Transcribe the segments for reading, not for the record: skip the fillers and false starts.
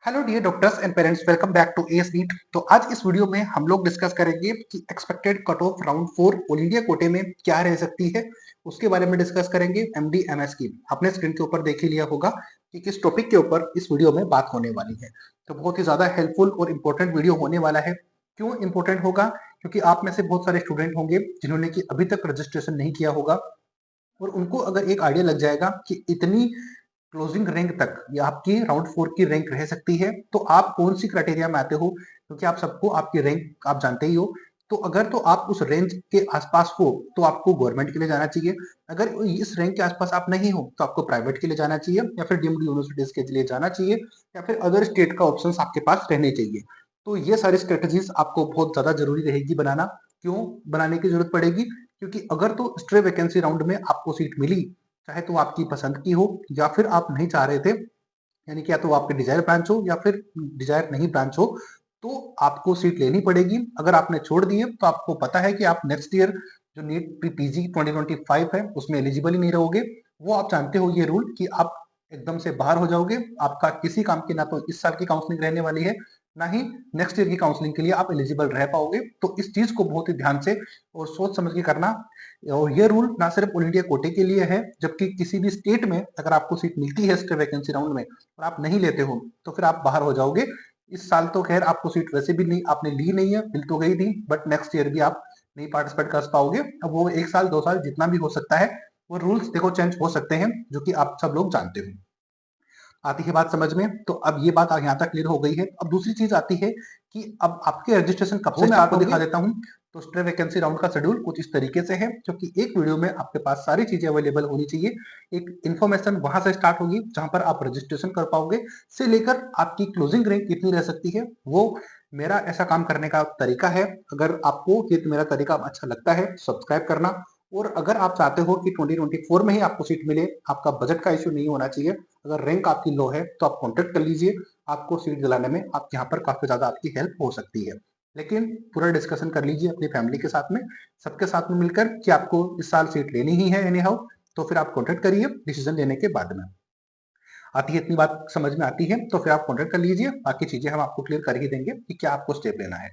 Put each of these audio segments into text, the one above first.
Hello dear doctors and parents, welcome back to AS NEET. तो आज इस video में हम लोग डिस्कस करेंगे कि expected cut off round 4 all India कोटे में क्या रह सकती है। उसके बारे में डिस्कस करेंगे। एमडी एमएस की आपने स्क्रीन के ऊपर देख ही लिया होगा कि किस टॉपिक के ऊपर इस वीडियो में बात होने वाली है। तो बहुत ही ज्यादा हेल्पफुल और इम्पोर्टेंट वीडियो होने वाला है। क्यों इम्पोर्टेंट होगा? क्योंकि आप में से बहुत सारे स्टूडेंट होंगे जिन्होंने कि अभी तक रजिस्ट्रेशन नहीं किया होगा और उनको अगर एक आइडिया लग जाएगा कि इतनी क्लोजिंग रैंक तक या आपकी राउंड 4 की रैंक रह सकती है, तो आप कौन सी क्राइटेरिया में आते हो, क्योंकि आप सबको आपकी रैंक आप जानते ही हो। तो अगर तो आप उस रेंज के आसपास हो तो आपको गवर्नमेंट के लिए जाना चाहिए। अगर इस रैंक के आसपास आप नहीं हो तो आपको प्राइवेट के लिए जाना चाहिए या फिर डीम्ड यूनिवर्सिटीज के लिए जाना चाहिए या फिर अदर स्टेट का ऑप्शन आपके पास रहने चाहिए। तो ये सारी स्ट्रेटेजीज आपको बहुत ज्यादा जरूरी रहेगी बनाना। क्यों बनाने की जरूरत पड़ेगी? क्योंकि अगर तो स्ट्रे वैकेंसी राउंड में आपको सीट मिली, चाहे तो आपकी पसंद की हो या फिर आप नहीं चाह रहे थे, यानी कि या तो आपके डिजायर ब्रांच हो या फिर डिजायर नहीं ब्रांच हो, तो आपको सीट लेनी पड़ेगी। अगर आपने छोड़ दिए तो आपको पता है कि आप नेक्स्ट ईयर जो नीट पीजी 2025 है उसमें एलिजिबल ही नहीं रहोगे। वो आप जानते हो ये रूल कि आप एकदम से बाहर हो जाओगे। आपका किसी काम की ना तो इस साल की काउंसलिंग रहने वाली है, ना ही नेक्स्ट ईयर की काउंसलिंग के लिए आप एलिजिबल रह पाओगे। तो इस चीज को बहुत ही ध्यान से और सोच समझ के करना। और ये रूल ना सिर्फ ऑल इंडिया कोटे के लिए है, जबकि किसी भी स्टेट में अगर आपको सीट मिलती है स्टे वैकेंसी राउंड में और आप नहीं लेते हो तो फिर आप बाहर हो जाओगे। इस साल तो खैर आपको सीट वैसे भी नहीं आपने ली नहीं है, मिल तो गई थी, बट नेक्स्ट ईयर भी आप नहीं पार्टिसिपेट कर पाओगे। अब वो एक साल दो साल जितना भी हो सकता है, वो रूल्स देखो चेंज हो सकते हैं, जो कि आप सब लोग जानते हो। आती है बात समझ में? तो अब ये बात यहाँ तक क्लियर हो गई है। अब दूसरी चीज आती है कि अब आपके रजिस्ट्रेशन कब से मैं आपको दिखा देता हूँ। तो स्ट्रे वैकेंसी राउंड का शेड्यूल कुछ इस तरीके से है, क्योंकि एक वीडियो में आपके पास सारी चीजें अवेलेबल होनी चाहिए। एक इन्फॉर्मेशन वहां से स्टार्ट होगी जहां पर आप रजिस्ट्रेशन कर पाओगे, से लेकर आपकी क्लोजिंग रैंक कितनी रह सकती है। वो मेरा ऐसा काम करने का तरीका है। अगर आपको ये मेरा तरीका अच्छा लगता है, सब्सक्राइब करना। और अगर आप चाहते हो कि 2024 में ही आपको सीट मिले, आपका बजट का इश्यू नहीं होना चाहिए, अगर रैंक आपकी लो है तो आप कॉन्टेक्ट कर लीजिए। आपको सीट दिलाने में आप यहाँ पर काफी ज्यादा आपकी हेल्प हो सकती है। लेकिन पूरा डिस्कशन कर लीजिए अपनी फैमिली के साथ में, सबके साथ में मिलकर कि आपको इस साल सीट लेनी ही है एनी हाउ। तो फिर आप कॉन्टेक्ट करिए डिसीजन लेने के बाद में। आती है इतनी बात समझ में आती है तो फिर आप कॉन्टेक्ट कर लीजिए, बाकी चीजें हम आपको क्लियर कर ही देंगे कि क्या आपको स्टेप लेना है।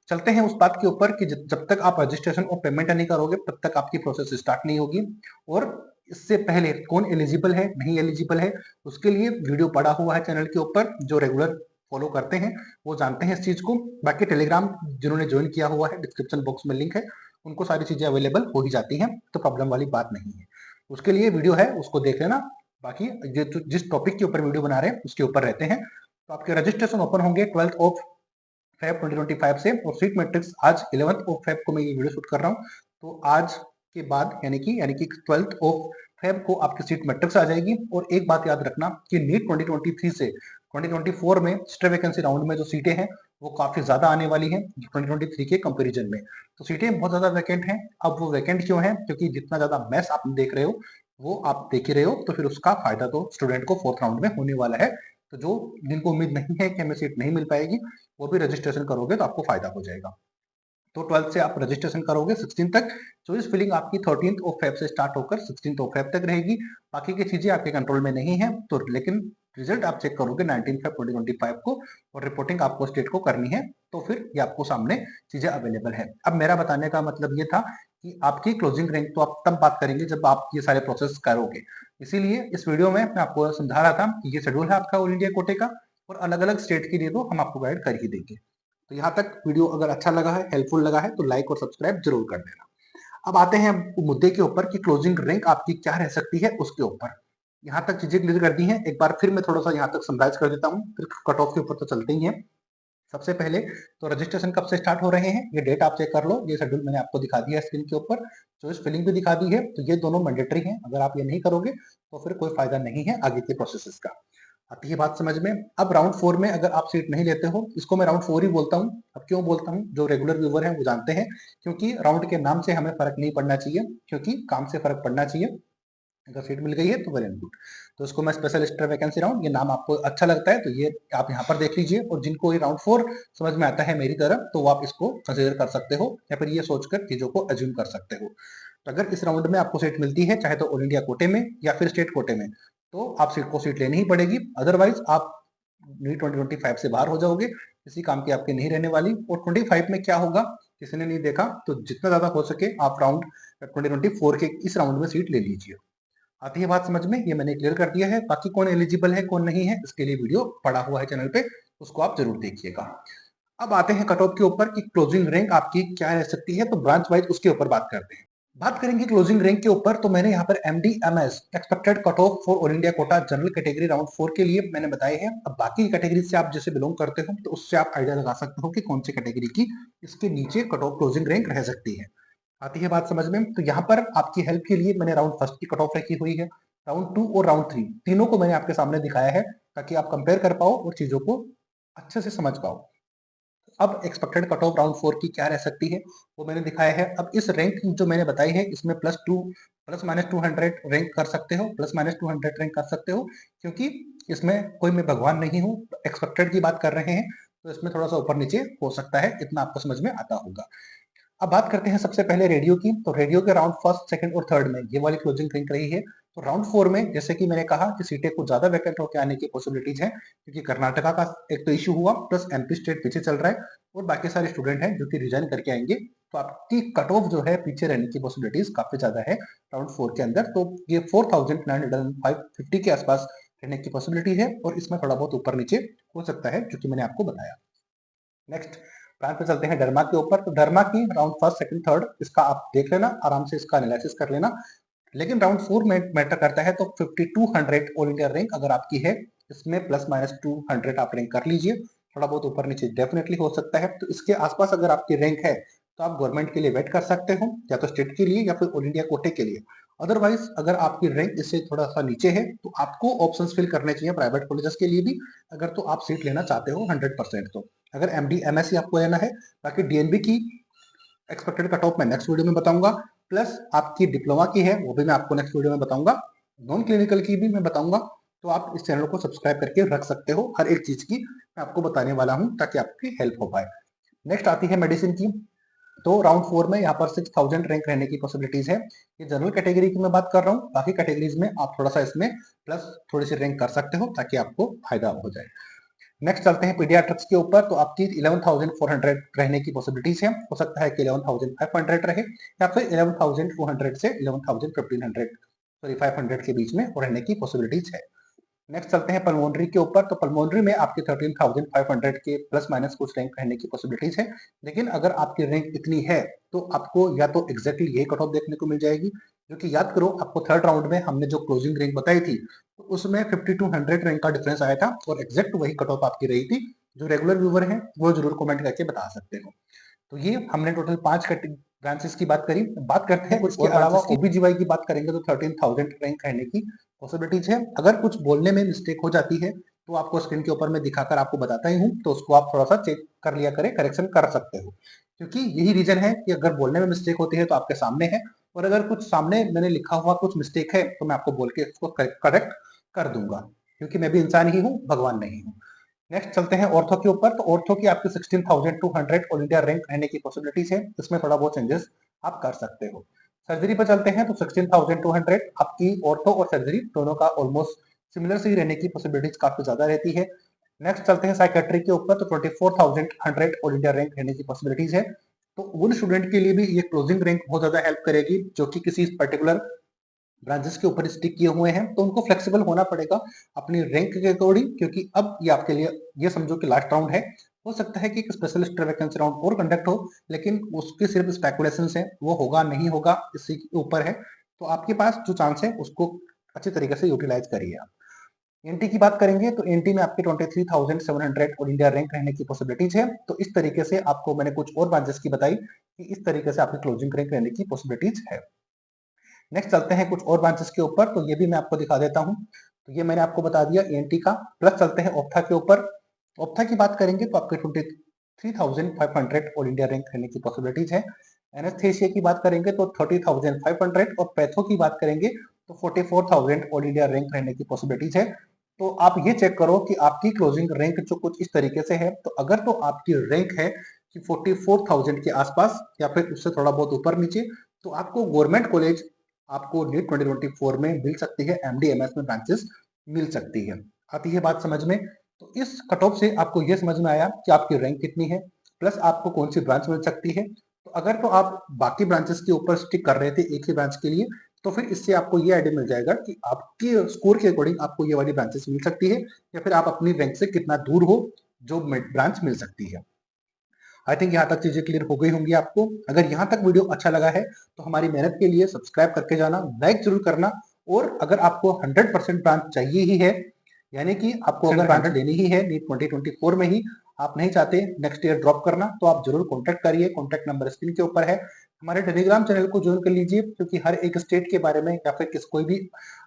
चलते हैं उस बात के ऊपर कि जब तक आप रजिस्ट्रेशन और पेमेंट नहीं करोगे तब तक आपकी प्रोसेस स्टार्ट नहीं होगी। और इससे पहले कौन एलिजिबल है नहीं एलिजिबल है, उसके लिए वीडियो पड़ा हुआ है चैनल के ऊपर। जो रेगुलर फॉलो करते हैं वो जानते हैं इस चीज को। बाकी टेलीग्राम जिन्होंने ज्वाइन किया हुआ है, डिस्क्रिप्शन बॉक्स में लिंक है, उनको सारी चीजें अवेलेबल हो ही जाती हैं, तो प्रॉब्लम वाली बात नहीं है। उसके लिए वीडियो है, उसको देख लेना। बाकी ये जो जिस टॉपिक के ऊपर वीडियो बना रहे हैं उसके ऊपर रहते हैं। तो आपके रजिस्ट्रेशन ओपन होंगे 12 ऑफ फेब 2025 से, और सीट मैट्रिक्स आज 11 ऑफ फेब को मैं ये वीडियो शूट कर रहा हूँ। तो आज के बाद यानी कि 12 ऑफ फेब को आपकी सीट मैट्रिक्स आ जाएगी। और एक बात याद रखना कि नीट 2023 से 2024 में स्टे वैकेंसी राउंड में जो सीटें हैं वो काफी ज्यादा आने वाली हैं 2023 के कंपैरिजन में। तो सीटें बहुत ज्यादा वैकेंट हैं। अब वो वैकेंट क्यों है? क्योंकि जितना ज्यादा मैस आप देख रहे हो वो आप देख ही रहे हो, तो फिर उसका फायदा तो स्टूडेंट को फोर्थ राउंड में होने वाला है। तो जो जिनको उम्मीद नहीं है कि हमें सीट नहीं मिल पाएगी, वो भी रजिस्ट्रेशन करोगे तो आपको फायदा हो जाएगा। तो 12 से आप रजिस्ट्रेशन करोगे 16 तक। चॉइस फिलिंग आपकी 13 ऑफ फेब से स्टार्ट होकर 16 ऑफ फेब तक रहेगी। बाकी की चीजें आपके कंट्रोल में नहीं है, तो लेकिन रिजल्ट आप चेक करोगे 19 फेब 2025 को, और रिपोर्टिंग आपको स्टेट को करनी है। तो फिर ये आपको सामने चीजें अवेलेबल है। अब मेरा बताने का मतलब ये था कि आपकी क्लोजिंग रैंक तो आप तब बात करेंगे जब आप ये सारे प्रोसेस करोगे। इसीलिए इस वीडियो में मैं आपको समझा रहा था कि ये शेड्यूल है आपका ऑल इंडिया कोटे का, और अलग अलग स्टेट के लिए तो हम आपको गाइड कर ही देंगे। तो यहाँ तक वीडियो अगर अच्छा लगा है, हेल्पफुल लगा है, तो लाइक और सब्सक्राइब जरूर कर देना। अब आते हैं मुद्दे के ऊपर कि क्लोजिंग रैंक आपकी क्या रह सकती है उसके ऊपर। यहाँ तक चीजें क्लियर कर दी हैं, एक बार फिर मैं थोड़ा सा यहाँ तक समराइज कर देता हूँ, फिर कट ऑफ के ऊपर तो चलते ही हैं। सबसे पहले तो रजिस्ट्रेशन कब से स्टार्ट हो रहे हैं, ये डेट आप चेक कर लो। ये शेड्यूल मैंने आपको दिखा दिया है स्क्रीन के ऊपर, चॉइस फिलिंग भी दिखा दी है। तो ये दोनों मैंडेटरी हैं, अगर आप ये नहीं करोगे तो फिर कोई फायदा नहीं है आगे के प्रोसेस का। आती है बात समझ में? अब राउंड 4 में अगर आप सीट नहीं लेते हो, इसको मैं राउंड 4 ही बोलता हूँ। अब क्यों बोलता हूँ, जो रेगुलर व्यूवर हैं वो जानते हैं, क्योंकि राउंड के नाम से हमें फर्क नहीं पड़ना चाहिए, क्योंकि काम से फर्क पड़ना चाहिए। अगर सीट मिल गई है तो वेरी गुड। तो इसको मैं स्पेशल स्टर वैकेंसी राउंड, ये नाम आपको अच्छा लगता है तो ये आप यहाँ पर देख लीजिए। और जिनको ये राउंड 4 समझ में आता है मेरी तरह, तो वो आप इसको कंसिडर कर सकते हो या फिर ये सोचकर चीजों को अज्यूम कर सकते हो। तो अगर इस राउंड में आपको सीट मिलती है, चाहे तो ऑल इंडिया कोटे में या फिर स्टेट कोटे में, तो आप सीट को सीट लेनी ही पड़ेगी। अदरवाइज आप नीट 2025 से बाहर हो जाओगे, किसी काम की आपकी नहीं रहने वाली। और 25 में क्या होगा किसी ने नहीं देखा, तो जितना ज्यादा हो सके आप राउंड 2024 के इस राउंड में सीट ले लीजिए। आती है बात समझ में, ये मैंने क्लियर कर दिया है। बाकी कौन एलिजिबल है कौन नहीं है इसके लिए वीडियो पड़ा हुआ है चैनल पे, उसको आप जरूर देखिएगा। अब आते हैं कट ऑफ के ऊपर कि क्लोजिंग रैंक आपकी क्या रह सकती है, तो ब्रांच वाइज उसके ऊपर बात करते हैं। बात करेंगे क्लोजिंग रैंक के ऊपर, तो मैंने यहाँ पर MD-MS expected cut off for all India quota general category round 4 के लिए मैंने बताए हैं। अब बाकी कैटेगरी से आप जैसे बिलोंग करते हो तो उससे आप आइडिया लगा सकते हो कि कौन सी कैटेगरी की इसके नीचे कट ऑफ क्लोजिंग रैंक रह सकती है। आती है बात समझ में, तो यहाँ पर आपकी हेल्प के लिए मैंने राउंड फर्स्ट की कट ऑफ रखी हुई है, राउंड 2 और राउंड 3 तीनों को मैंने आपके सामने दिखाया है ताकि आप कंपेयर कर पाओ और चीजों को अच्छे से समझ पाओ। अब एक्सपेक्टेड कट ऑफ राउंड 4 की क्या रह सकती है वो मैंने दिखाया है। अब इस रैंक जो मैंने बताई है इसमें प्लस माइनस 200 रैंक कर सकते हो, प्लस माइनस 200 रैंक कर सकते हो, क्योंकि इसमें कोई मैं भगवान नहीं हूँ, एक्सपेक्टेड की बात कर रहे हैं तो इसमें थोड़ा सा ऊपर नीचे हो सकता है, इतना आपको समझ में आता होगा। अब बात करते हैं सबसे पहले रेडियो की, तो रेडियो के राउंड फर्स्ट सेकंड और थर्ड में ये वाली क्लोजिंग रैंक रही है। तो राउंड 4 में जैसे कि मैंने कहा कि सीटें कुछ ज्यादा वैकेंट होकर आने की पॉसिबिलिटीज है, क्योंकि कर्नाटका का एक तो इशू हुआ, प्लस MP स्टेट पीछे चल रहा है और बाकी सारे स्टूडेंट हैं जो कि रिजाइन करके आएंगे, तो आपकी कट ऑफ जो है पीछे रहने की पॉसिबिलिटीज काफी ज्यादा है राउंड 4 के अंदर। तो ये 4950 के आसपास रहने की पॉसिबिलिटी है और इसमें थोड़ा बहुत ऊपर नीचे हो सकता है जो कि मैंने आपको बताया। नेक्स्ट प्लान पे चलते हैं डरमा के ऊपर, तो डरमा की राउंड फर्स्ट सेकंड थर्ड इसका आप देख लेना आराम से, इसका एनालिसिस कर लेना। लेकिन राउंड 4 में मैटर करता है, तो 5200 ऑल इंडिया रैंक अगर आपकी है इसमें प्लस माइनस 200 आप रैंक कर लीजिए, थोड़ा बहुत ऊपर नीचे डेफिनेटली हो सकता है। तो इसके आसपास अगर आपकी रैंक है तो आप गवर्नमेंट के लिए वेट कर सकते हो, या तो स्टेट के लिए या फिर ऑल इंडिया कोटे के लिए। अदरवाइज अगर आपकी रैंक इससे थोड़ा सा नीचे है तो आपको ऑप्शंस फिल करने चाहिए प्राइवेट कॉलेजेस के लिए भी, अगर तो आप सीट लेना चाहते हो 100%। तो अगर MD-MS ही आपको लेना है, बाकी DNB की एक्सपेक्टेड कट ऑफ मैं नेक्स्ट वीडियो में बताऊंगा, प्लस आपकी डिप्लोमा की है वो भी मैं आपको नेक्स्ट वीडियो में बताऊंगा, नॉन क्लिनिकल की भी मैं बताऊंगा। तो आप इस चैनल को सब्सक्राइब करके रख सकते हो, हर एक चीज की मैं आपको बताने वाला हूं ताकि आपकी हेल्प हो पाए। नेक्स्ट आती है मेडिसिन की, तो राउंड 4 में यहाँ पर 6000 रैंक रहने की पॉसिबिलिटीज है। ये जनरल कैटेगरी की मैं बात कर रहा हूँ, बाकी कैटेगरीज में आप थोड़ा सा इसमें प्लस थोड़ी सी रैंक कर सकते हो ताकि आपको फायदा हो जाए। नेक्स्ट चलते हैं पीडियाट्रिक्स के ऊपर, तो आपकी 11400 रहने की पॉसिबिलिटीज है, हो सकता है कि 11500 रहे या फिर 11200 से 11500 सॉरी 500 के बीच में रहने की पॉसिबिलिटीज है। नेक्स्ट चलते हैं पल्मोनरी के ऊपर, तो पल्मोनरी में आपके 13500 के प्लस माइनस कुछ रैंक रहने की पॉसिबिलिटीज है। लेकिन अगर आपकी रैंक इतनी है तो आपको या तो एग्जैक्टली यही कट ऑफ देखने को मिल जाएगी, जो कि याद करो आपको थर्ड राउंड में हमने जो क्लोजिंग रैंक बताई थी तो उसमें 5200 रैंक का डिफरेंस आया था और एग्जैक्ट वही कट ऑफ आपकी रही थी। जो रेगुलर व्यूवर हैं वो जरूर कमेंट करके बता सकते हो। तो ये हमने टोटल 5 ब्रांचेस की बात करी। बात करते हैं कुछ इसके अलावा OBGY की बात करेंगे तो 13000 रैंक रहने की पॉसिबिलिटीज है। अगर कुछ बोलने में मिस्टेक हो जाती है तो आपको स्क्रीन के ऊपर मैं दिखाकर आपको बताता ही हूँ, तो उसको आप थोड़ा सा चेक कर लिया करें, करेक्शन कर सकते हो, क्योंकि यही रीजन है कि अगर बोलने में मिस्टेक होती है तो आपके सामने है, और अगर कुछ सामने मैंने लिखा हुआ कुछ मिस्टेक है तो मैं आपको बोल के उसको करेक्ट कर दूंगा, क्योंकि मैं भी इंसान ही हूँ, भगवान नहीं हूँ। नेक्स्ट चलते हैं ऑर्थो के ऊपर, तो ऑर्थो की आपकी 16200 ऑल इंडिया रैंक रहने की पॉसिबिलिटीज है, इसमें थोड़ा बहुत चेंजेस आप कर सकते हो। सर्जरी पर चलते हैं तो 16200 आपकी ऑर्थो और सर्जरी दोनों का ऑलमोस्ट सिमिलर से ही रहने की पॉसिबिलिटीज काफी ज्यादा रहती है। नेक्स्ट चलते हैं साइकेट्री के ऊपर, तो 24100 ऑल इंडिया रैंक रहने की पॉसिबिलिटीज है। तो उन स्टूडेंट के लिए भी ये क्लोजिंग रैंक बहुत ज्यादा हेल्प करेगी जो कि किसी पर्टिकुलर ब्रांचेस के ऊपर स्टिक किए हुए हैं, तो उनको फ्लेक्सिबल होना पड़ेगा अपनी रैंक के अकॉर्डिंग, क्योंकि अब ये आपके लिए ये समझो कि लास्ट राउंड है। हो सकता है कि एक स्पेशलिस्ट वैकेंसी राउंड और कंडक्ट हो, लेकिन उसके सिर्फ स्पेकुलेशन है, वो होगा नहीं होगा इसी के ऊपर है। तो आपके पास जो चांस है उसको अच्छे तरीके से यूटिलाइज करिए आप। एनटी की बात करेंगे तो एनटी में आपकी 23700 ऑल इंडिया रैंक रहने की पॉसिबिलिटीज है। तो इस तरीके से आपको मैंने कुछ और ब्रांचेस की बताई कि इस तरीके से आपकी क्लोजिंग रैंक रहने की पॉसिबिलिटीज है। नेक्स्ट चलते हैं कुछ और ब्रांचेस के ऊपर, तो ये भी मैं आपको दिखा देता हूँ। तो ये मैंने आपको बता दिया एएनटी का। प्लस चलते हैं ऑप्था के ऊपर। ऑप्था की बात करेंगे तो आपके 23500 ऑल इंडिया रैंक रहने की पॉसिबिलिटीज है। एनेस्थेसिया की बात करेंगे तो 30500, और पैथो की बात करेंगे तो 44000 ऑल इंडिया रैंक रहने की पॉसिबिलिटीज है। तो आप ये चेक करो कि आपकी क्लोजिंग रैंक जो कुछ इस तरीके से है, तो अगर तो आपकी रैंक है कि 44000 के आसपास या फिर उससे थोड़ा बहुत ऊपर नीचे, तो आपको गवर्नमेंट कॉलेज आपको नीट 2024 में मिल सकती है, MD-MS में ब्रांचेस मिल सकती है। आती है बात समझ में। तो इस कट ऑफ से आपको ये समझ में आया कि आपकी रैंक कितनी है, प्लस आपको कौन सी ब्रांच मिल सकती है। तो अगर तो आप बाकी ब्रांचेस के ऊपर स्टिक कर रहे थे एक ही ब्रांच के लिए, तो फिर इससे आपको ये आइडिया मिल जाएगा कि आपके स्कोर के अकॉर्डिंग आपको ये वाली ब्रांचेस मिल सकती है, या फिर आप अपनी रैंक से कितना दूर हो जो ब्रांच मिल सकती है। आई थिंक यहाँ तक चीजें क्लियर हो गई होंगी आपको। अगर यहाँ तक वीडियो अच्छा लगा है तो हमारी मेहनत के लिए सब्सक्राइब करके जाना, लाइक जरूर करना। और अगर आपको 100% ब्रांच चाहिए ही है, यानी कि आपको अगर ब्रांच लेनी ही है नीट 2024 में ही, आप नहीं चाहते नेक्स्ट ईयर ड्रॉप करना, तो आप जरूर कॉन्टैक्ट करिए। कॉन्टैक्ट नंबर स्क्रीन के ऊपर है। हमारे टेलीग्राम चैनल को ज्वाइन कर लीजिए, क्योंकि हर एक स्टेट के बारे में या फिर कोई भी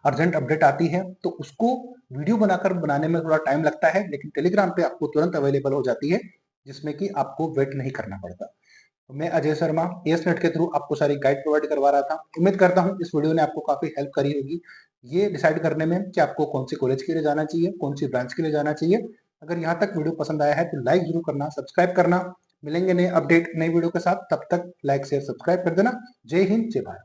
अर्जेंट अपडेट आती है तो उसको वीडियो बनाने में थोड़ा टाइम लगता है, लेकिन टेलीग्राम पे आपको तुरंत अवेलेबल हो जाती है, जिसमें कि आपको वेट नहीं करना पड़ता। तो मैं अजय शर्मा एएसनेट के थ्रू आपको सारी गाइड प्रोवाइड करवा रहा था। उम्मीद करता हूँ इस वीडियो ने आपको काफी हेल्प करी होगी ये डिसाइड करने में कि आपको कौन सी कॉलेज के लिए जाना चाहिए, कौन सी ब्रांच के लिए जाना चाहिए। अगर यहाँ तक वीडियो पसंद आया है तो लाइक जरूर करना, सब्सक्राइब करना। मिलेंगे नए अपडेट नई वीडियो के साथ, तब तक लाइक शेयर सब्सक्राइब कर देना। जय हिंद, जय भारत।